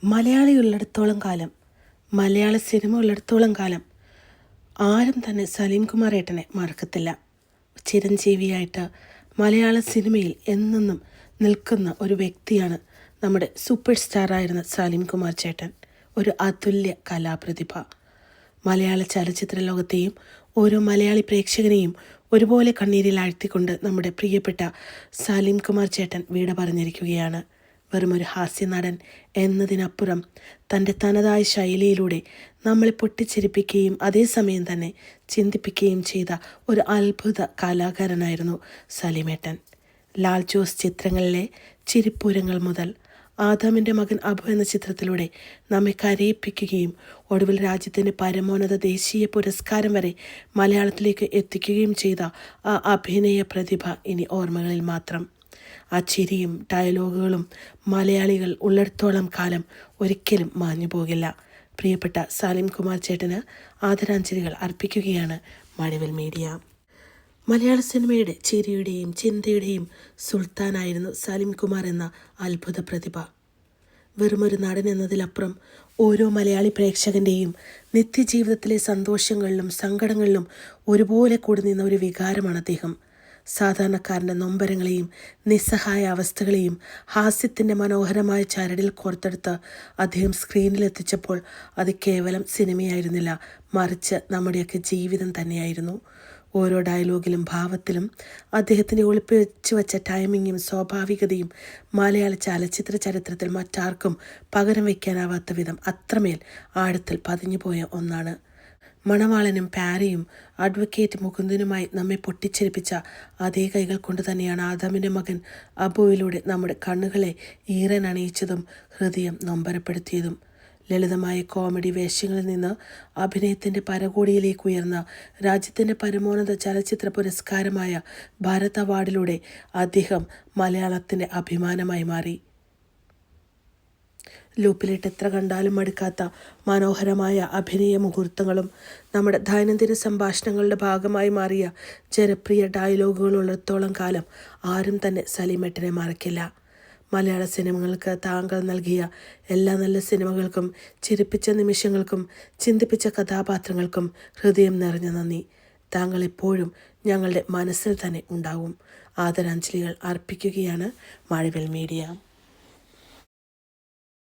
മലയാളി ഉള്ളിടത്തോളം കാലം, മലയാള സിനിമ ഉള്ളിടത്തോളം കാലം ആരും തന്നെ സലീം കുമാർ ഏട്ടനെ മറക്കത്തില്ല. ചിരഞ്ജീവിയായിട്ട് മലയാള സിനിമയിൽ എന്നെന്നും നിൽക്കുന്ന ഒരു വ്യക്തിയാണ് നമ്മുടെ സൂപ്പർ സ്റ്റാറായിരുന്ന സലീം കുമാർ ചേട്ടൻ. ഒരു അതുല്യ കലാപ്രതിഭ. മലയാള ചലച്ചിത്ര ലോകത്തെയും ഓരോ മലയാളി പ്രേക്ഷകനെയും ഒരുപോലെ കണ്ണീരിൽ ആഴ്ത്തിക്കൊണ്ട് നമ്മുടെ പ്രിയപ്പെട്ട സലീം കുമാർ ചേട്ടൻ വീട് പറഞ്ഞിരിക്കുകയാണ്. വെറുമൊരു ഹാസ്യനടൻ എന്നതിനപ്പുറം തൻ്റെ തനതായ ശൈലിയിലൂടെ നമ്മളെ പൊട്ടിച്ചിരിപ്പിക്കുകയും അതേസമയം തന്നെ ചിന്തിപ്പിക്കുകയും ചെയ്ത ഒരു അത്ഭുത കലാകാരനായിരുന്നു സലീമേട്ടൻ. ലാൽ ജോസ് ചിത്രങ്ങളിലെ ചിരിപ്പൂരങ്ങൾ മുതൽ ആദാമിൻ്റെ മകൻ അബു എന്ന ചിത്രത്തിലൂടെ നമ്മെ കരയിപ്പിക്കുകയും ഒടുവിൽ രാജ്യത്തിൻ്റെ പരമോന്നത ദേശീയ പുരസ്കാരം വരെ മലയാളത്തിലേക്ക് എത്തിക്കുകയും ചെയ്ത ആ അഭിനയ പ്രതിഭ ഇനി ഓർമ്മകളിൽ മാത്രം. ആ ചിരിയും ഡയലോഗുകളും മലയാളികൾ ഉള്ളിടത്തോളം കാലം ഒരിക്കലും മാഞ്ഞു പോകില്ല. പ്രിയപ്പെട്ട സലീം കുമാർ ചേട്ടന് ആദരാഞ്ജലികൾ അർപ്പിക്കുകയാണ് മഴവിൽ മീഡിയ. മലയാള സിനിമയുടെ ചിരിയുടെയും ചിന്തയുടെയും സുൽത്താനായിരുന്നു സലീം കുമാർ എന്ന അത്ഭുത പ്രതിഭ. വെറുമൊരു നടൻ എന്നതിലപ്പുറം ഓരോ മലയാളി പ്രേക്ഷകൻ്റെയും നിത്യജീവിതത്തിലെ സന്തോഷങ്ങളിലും സങ്കടങ്ങളിലും ഒരുപോലെ കൂടി നിന്ന ഒരു വികാരമാണ് അദ്ദേഹം. സാധാരണക്കാരൻ്റെ നൊമ്പരങ്ങളെയും നിസ്സഹായ അവസ്ഥകളെയും ഹാസ്യത്തിൻ്റെ മനോഹരമായ ചരടിൽ കോർത്തെടുത്ത് അദ്ദേഹം സ്ക്രീനിലെത്തിച്ചപ്പോൾ അത് കേവലം സിനിമയായിരുന്നില്ല, മറിച്ച് നമ്മുടെയൊക്കെ ജീവിതം തന്നെയായിരുന്നു. ഓരോ ഡയലോഗിലും ഭാവത്തിലും അദ്ദേഹത്തിൻ്റെ ഒളിപ്പിച്ചു വച്ച ടൈമിങ്ങും സ്വാഭാവികതയും മലയാള ചലച്ചിത്ര ചരിത്രത്തിൽ മറ്റാർക്കും പകരം വയ്ക്കാനാവാത്ത വിധം അത്രമേൽ ആഴത്തിൽ പതിഞ്ഞുപോയ ഒന്നാണ്. മണവാളനും പാരയും അഡ്വക്കേറ്റ് മുകുന്ദനുമായി നമ്മെ പൊട്ടിച്ചിരിപ്പിച്ച അതേ കൈകൾ കൊണ്ട് തന്നെയാണ് ആദാമിൻ്റെ മകൻ അബുവിലൂടെ നമ്മുടെ കണ്ണുകളെ ഈറനണിയിച്ചതും ഹൃദയം നൊമ്പരപ്പെടുത്തിയതും. ലളിതമായ കോമഡി വേഷങ്ങളിൽ നിന്ന് അഭിനയത്തിൻ്റെ പരകോടിയിലേക്ക് ഉയർന്ന രാജ്യത്തിൻ്റെ പരമോന്നത ചലച്ചിത്ര പുരസ്കാരമായ ഭാരത് അവാർഡിലൂടെ അദ്ദേഹം മലയാളത്തിൻ്റെ അഭിമാനമായി മാറി. ലൂപ്പിലിട്ട് എത്ര കണ്ടാലും മടുക്കാത്ത മനോഹരമായ അഭിനയ മുഹൂർത്തങ്ങളും നമ്മുടെ ദൈനംദിന സംഭാഷണങ്ങളുടെ ഭാഗമായി മാറിയ ജനപ്രിയ ഡയലോഗുകളുള്ളിടത്തോളം കാലം ആരും തന്നെ സലീമേട്ടനെ മറക്കില്ല. മലയാള സിനിമകൾക്ക് താങ്കൾ നൽകിയ എല്ലാ നല്ല സിനിമകൾക്കും ചിരിപ്പിച്ച നിമിഷങ്ങൾക്കും ചിന്തിപ്പിച്ച കഥാപാത്രങ്ങൾക്കും ഹൃദയം നിറഞ്ഞ നന്ദി. താങ്കൾ എപ്പോഴും ഞങ്ങളുടെ മനസ്സിൽ തന്നെ ഉണ്ടാവും. ആദരാഞ്ജലികൾ അർപ്പിക്കുകയാണ് മഴവിൽ മീഡിയ.